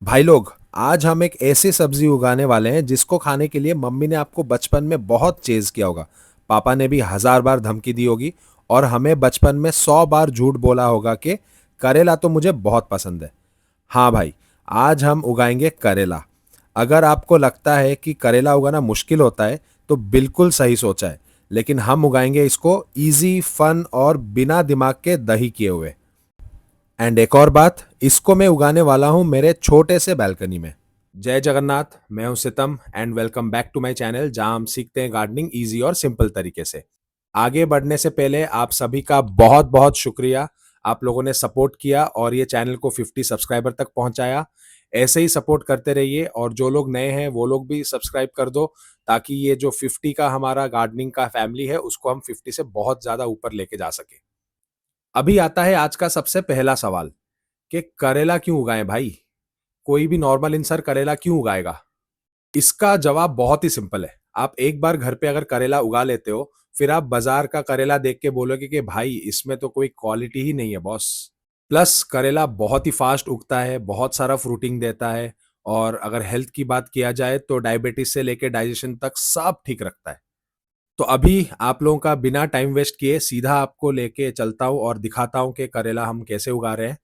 भाई लोग, आज हम एक ऐसी सब्जी उगाने वाले हैं जिसको खाने के लिए मम्मी ने आपको बचपन में बहुत चेज किया होगा। पापा ने भी 1000 बार धमकी दी होगी और हमें बचपन में 100 बार झूठ बोला होगा कि करेला तो मुझे बहुत पसंद है। हाँ भाई, आज हम उगाएंगे करेला। अगर आपको लगता है कि करेला उगाना मुश्किल होता है तो बिल्कुल सही सोचा है, लेकिन हम उगाएंगे इसको इजी, फन और बिना दिमाग के दही किए हुए। एंड एक और बात, इसको मैं उगाने वाला हूं मेरे छोटे से बालकनी में। जय जगन्नाथ, मैं हूं सितम and welcome back to my channel जहां हम सीखते हैं गार्डनिंग इजी और सिंपल तरीके से। आगे बढ़ने से पहले आप सभी का बहुत बहुत शुक्रिया। आप लोगों ने सपोर्ट किया और ये चैनल को 50 सब्सक्राइबर तक पहुंचाया। ऐसे ही सपोर्ट करते रहिए और जो लोग नए हैं वो लोग भी सब्सक्राइब कर दो, ताकि ये जो 50 का हमारा गार्डनिंग का फैमिली है उसको हम 50 से बहुत ज्यादा ऊपर लेके जा सके। अभी आता है आज का सबसे पहला सवाल कि करेला क्यों उगाएं भाई? कोई भी नॉर्मल इंसान करेला क्यों उगाएगा? इसका जवाब बहुत ही सिंपल है। आप एक बार घर पे अगर करेला उगा लेते हो, फिर आप बाजार का करेला देख के बोलोगे कि भाई इसमें तो कोई क्वालिटी ही नहीं है बॉस। प्लस करेला बहुत ही फास्ट उगता है, बहुत सारा फ्रूटिंग देता है और अगर हेल्थ की बात किया जाए तो डायबिटीज से लेके डाइजेशन तक सब ठीक रखता है। तो अभी आप लोगों का बिना टाइम वेस्ट किए सीधा आपको लेके चलता हूँ और दिखाता हूँ कि करेला हम कैसे उगा रहे हैं।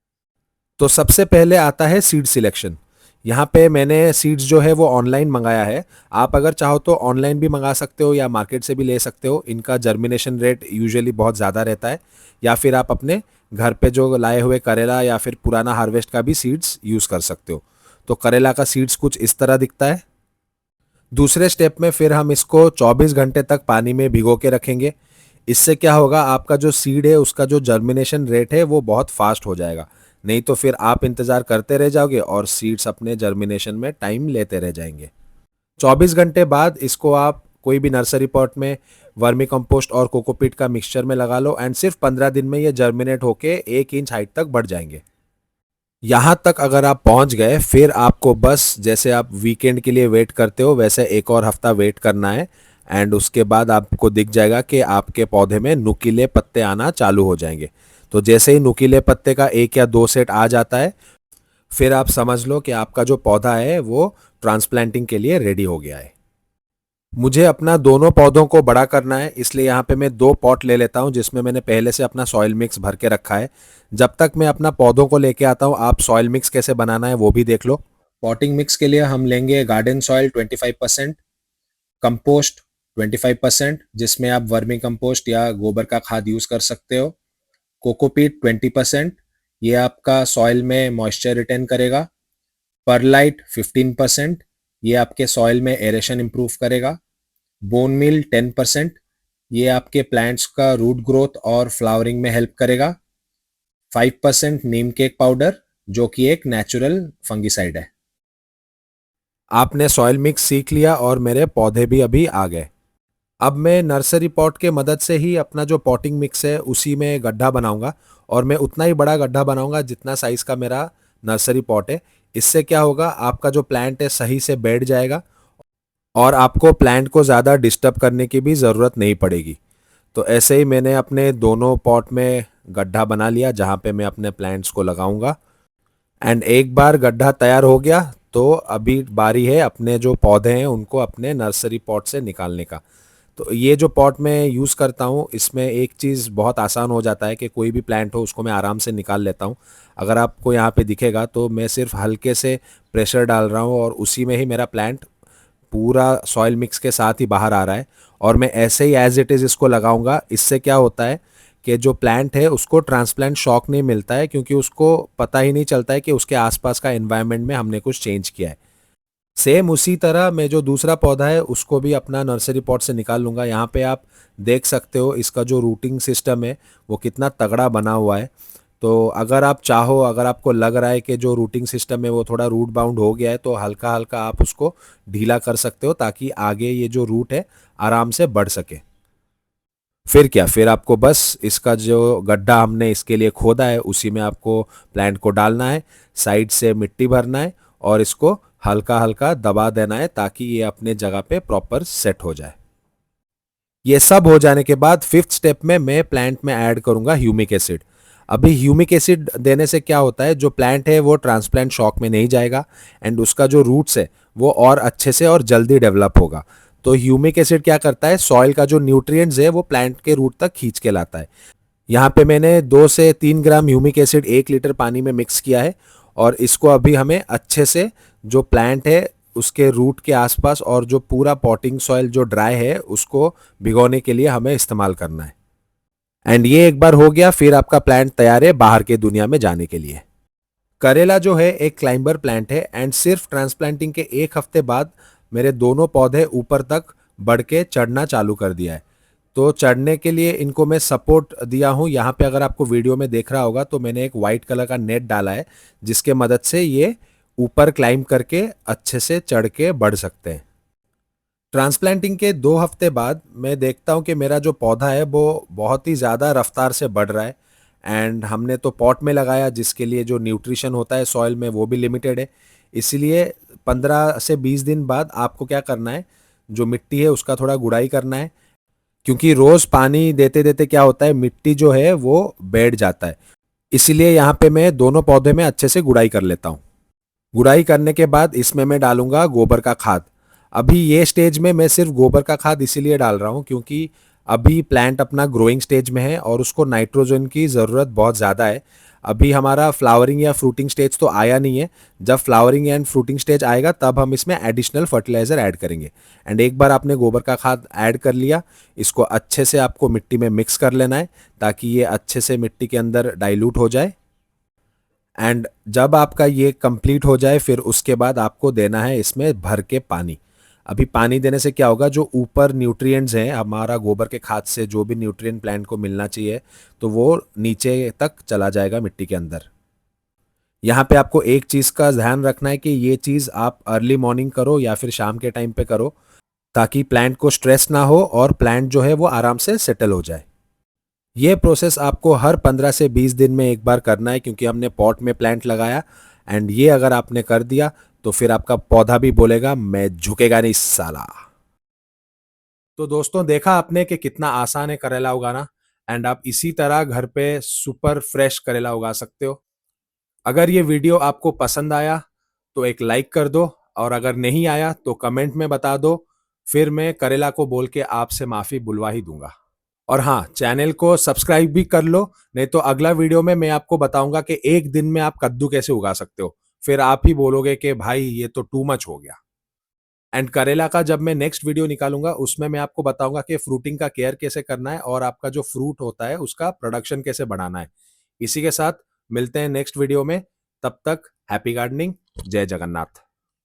तो सबसे पहले आता है सीड सिलेक्शन। यहाँ पे मैंने सीड्स जो है वो ऑनलाइन मंगाया है। आप अगर चाहो तो ऑनलाइन भी मंगा सकते हो या मार्केट से भी ले सकते हो। इनका जर्मिनेशन रेट यूजुअली बहुत ज़्यादा रहता है। या फिर आप अपने घर पे जो लाए हुए करेला या फिर पुराना हार्वेस्ट का भी सीड्स यूज़ कर सकते हो। तो करेला का सीड्स कुछ इस तरह दिखता है। दूसरे स्टेप में फिर हम इसको 24 घंटे तक पानी में भिगो के रखेंगे। इससे क्या होगा, आपका जो सीड है उसका जो जर्मिनेशन रेट है वो बहुत फास्ट हो जाएगा। नहीं तो फिर आप इंतज़ार करते रह जाओगे और सीड्स अपने जर्मिनेशन में टाइम लेते रह जाएंगे। 24 घंटे बाद इसको आप कोई भी नर्सरी पॉट में वर्मी कंपोस्ट और कोकोपीट का मिक्सचर में लगा लो एंड सिर्फ 15 दिन में ये जर्मिनेट होके 1 इंच हाइट तक बढ़ जाएंगे। यहाँ तक अगर आप पहुँच गए, फिर आपको बस जैसे आप वीकेंड के लिए वेट करते हो वैसे एक और हफ्ता वेट करना है। एंड उसके बाद आपको दिख जाएगा कि आपके पौधे में नुकीले पत्ते आना चालू हो जाएंगे। तो जैसे ही नुकीले पत्ते का 1 या 2 सेट आ जाता है, फिर आप समझ लो कि आपका जो पौधा है वो ट्रांसप्लांटिंग के लिए रेडी हो गया है। मुझे अपना दोनों पौधों को बड़ा करना है, इसलिए यहाँ पे मैं 2 पॉट ले लेता हूँ जिसमें मैंने पहले से अपना सॉइल मिक्स भर के रखा है। जब तक मैं अपना पौधों को लेके आता हूँ, आप सॉइल मिक्स कैसे बनाना है वो भी देख लो। पॉटिंग मिक्स के लिए हम लेंगे गार्डन सॉइल 25%, कंपोस्ट 25%, जिसमें आप वर्मी कंपोस्ट या गोबर का खाद यूज़ कर सकते हो। कोकोपीट 20%, ये आपका सॉइल में मॉइस्चर रिटेन करेगा। परलाइट 15%, ये आपके सॉइल में एरेशन इम्प्रूव करेगा। बोन मील 10%, ये आपके प्लांट्स का रूट ग्रोथ और फ्लावरिंग में हेल्प करेगा। 5% नीम केक पाउडर, जो कि एक नेचुरल फंगिसाइड है। आपने सॉइल मिक्स सीख लिया और मेरे पौधे भी अभी आ गए। अब मैं नर्सरी पॉट के मदद से ही अपना जो पॉटिंग मिक्स है उसी में गड्ढा बनाऊंगा और मैं उतना ही बड़ा गड्ढा बनाऊंगा जितना साइज का मेरा नर्सरी पॉट है। इससे क्या होगा, आपका जो प्लांट है सही से बैठ जाएगा और आपको प्लांट को ज़्यादा डिस्टर्ब करने की भी ज़रूरत नहीं पड़ेगी। तो ऐसे ही मैंने अपने दोनों पॉट में गड्ढा बना लिया जहाँ पे मैं अपने प्लांट्स को लगाऊंगा। एंड एक बार गड्ढा तैयार हो गया तो अभी बारी है अपने जो पौधे हैं उनको अपने नर्सरी पॉट से निकालने का। तो ये जो पॉट मैं यूज़ करता हूँ इसमें एक चीज़ बहुत आसान हो जाता है कि कोई भी प्लांट हो उसको मैं आराम से निकाल लेता हूँ। अगर आपको यहाँ पे दिखेगा तो मैं सिर्फ हल्के से प्रेशर डाल रहा हूँ और उसी में ही मेरा प्लांट पूरा सॉइल मिक्स के साथ ही बाहर आ रहा है। और मैं ऐसे ही एज इट इज़ इसको लगाऊंगा। इससे क्या होता है कि जो प्लांट है उसको ट्रांसप्लांट शॉक नहीं मिलता है, क्योंकि उसको पता ही नहीं चलता है कि उसके आसपास का एनवायरनमेंट में हमने कुछ चेंज किया है। सेम उसी तरह मैं जो दूसरा पौधा है उसको भी अपना नर्सरी पॉट से निकाल लूँगा। यहाँ पे आप देख सकते हो इसका जो रूटिंग सिस्टम है वो कितना तगड़ा बना हुआ है। तो अगर आप चाहो, अगर आपको लग रहा है कि जो रूटिंग सिस्टम है वो थोड़ा रूट बाउंड हो गया है, तो हल्का हल्का आप उसको ढीला कर सकते हो ताकि आगे ये जो रूट है आराम से बढ़ सके। फिर क्या, फिर आपको बस इसका जो गड्ढा हमने इसके लिए खोदा है उसी में आपको प्लांट को डालना है, साइड से मिट्टी भरना है और इसको हल्का हल्का दबा देना है ताकि ये अपने जगह पे प्रॉपर सेट हो जाए। ये सब हो जाने के बाद फिफ्थ स्टेप में मैं प्लांट में ऐड करूंगा ह्यूमिक एसिड। अभी ह्यूमिक एसिड देने से क्या होता है, जो प्लांट है वो ट्रांसप्लांट शॉक में नहीं जाएगा एंड उसका जो रूट्स है वो और अच्छे से और जल्दी डेवलप होगा। तो ह्यूमिक एसिड क्या करता है, सॉइल का जो न्यूट्रिएंट्स है वो प्लांट के रूट तक खींच के लाता है। यहाँ पे मैंने 2 से 3 ग्राम ह्यूमिक एसिड 1 लीटर पानी में मिक्स किया है और इसको अभी हमें अच्छे से जो प्लांट है उसके रूट के आसपास और जो पूरा पॉटिंग सॉइल जो ड्राई है उसको भिगोने के लिए हमें इस्तेमाल करना है। एंड ये एक बार हो गया, फिर आपका प्लांट तैयार है बाहर के दुनिया में जाने के लिए। करेला जो है एक क्लाइंबर प्लांट है एंड सिर्फ ट्रांसप्लांटिंग के 1 हफ्ते बाद मेरे दोनों पौधे ऊपर तक बढ़ के चढ़ना चालू कर दिया है। तो चढ़ने के लिए इनको मैं सपोर्ट दिया हूँ। यहाँ पे अगर आपको वीडियो में देख रहा होगा तो मैंने एक वाइट कलर का नेट डाला है जिसके मदद से ये ऊपर क्लाइंब करके अच्छे से चढ़ के बढ़ सकते हैं। ट्रांसप्लांटिंग के 2 हफ्ते बाद मैं देखता हूँ कि मेरा जो पौधा है वो बहुत ही ज़्यादा रफ्तार से बढ़ रहा है एंड हमने तो पॉट में लगाया जिसके लिए जो न्यूट्रिशन होता है सॉइल में वो भी लिमिटेड है। इसलिए 15 से 20 दिन बाद आपको क्या करना है, जो मिट्टी है उसका थोड़ा गुड़ाई करना है, क्योंकि रोज़ पानी देते देते क्या होता है मिट्टी जो है वो बैठ जाता है। इसीलिए यहाँ पे मैं दोनों पौधे में अच्छे से गुड़ाई कर लेता हूँ। गुड़ाई करने के बाद इसमें मैं डालूंगा गोबर का खाद। अभी ये स्टेज में मैं सिर्फ गोबर का खाद इसीलिए डाल रहा हूँ क्योंकि अभी प्लांट अपना ग्रोइंग स्टेज में है और उसको नाइट्रोजन की ज़रूरत बहुत ज़्यादा है। अभी हमारा फ्लावरिंग या फ्रूटिंग स्टेज तो आया नहीं है। जब फ्लावरिंग एंड फ्रूटिंग स्टेज आएगा तब हम इसमें एडिशनल फर्टिलाइज़र ऐड करेंगे। एंड एक बार आपने गोबर का खाद ऐड कर लिया, इसको अच्छे से आपको मिट्टी में मिक्स कर लेना है ताकि ये अच्छे से मिट्टी के अंदर डाइल्यूट हो जाए। एंड जब आपका ये कंप्लीट हो जाए फिर उसके बाद आपको देना है इसमें भर के पानी। अभी पानी देने से क्या होगा, जो ऊपर न्यूट्रिएंट्स हैं हमारा गोबर के खाद से जो भी न्यूट्रिएंट प्लांट को मिलना चाहिए तो वो नीचे तक चला जाएगा मिट्टी के अंदर। यहाँ पे आपको एक चीज़ का ध्यान रखना है कि ये चीज़ आप अर्ली मॉर्निंग करो या फिर शाम के टाइम पे करो ताकि प्लांट को स्ट्रेस ना हो और प्लांट जो है वो आराम से सेटल हो जाए। ये प्रोसेस आपको हर 15 से 20 दिन में एक बार करना है क्योंकि हमने पॉट में प्लांट लगाया। एंड ये अगर आपने कर दिया तो फिर आपका पौधा भी बोलेगा मैं झुकेगा नहीं साला। तो दोस्तों देखा आपने कि कितना आसान है करेला उगाना एंड आप इसी तरह घर पे सुपर फ्रेश करेला उगा सकते हो। अगर ये वीडियो आपको पसंद आया तो एक लाइक कर दो और अगर नहीं आया तो कमेंट में बता दो, फिर मैं करेला को बोल के आपसे माफ़ी बुलवा ही दूंगा। और हाँ, चैनल को सब्सक्राइब भी कर लो, नहीं तो अगला वीडियो में मैं आपको बताऊंगा कि एक दिन में आप कद्दू कैसे उगा सकते हो। फिर आप ही बोलोगे कि भाई ये तो टू मच हो गया। एंड करेला का जब मैं नेक्स्ट वीडियो निकालूंगा उसमें मैं आपको बताऊंगा कि फ्रूटिंग का केयर कैसे करना है और आपका जो फ्रूट होता है उसका प्रोडक्शन कैसे बढ़ाना है। इसी के साथ मिलते हैं नेक्स्ट वीडियो में। तब तक हैप्पी गार्डनिंग। जय जगन्नाथ।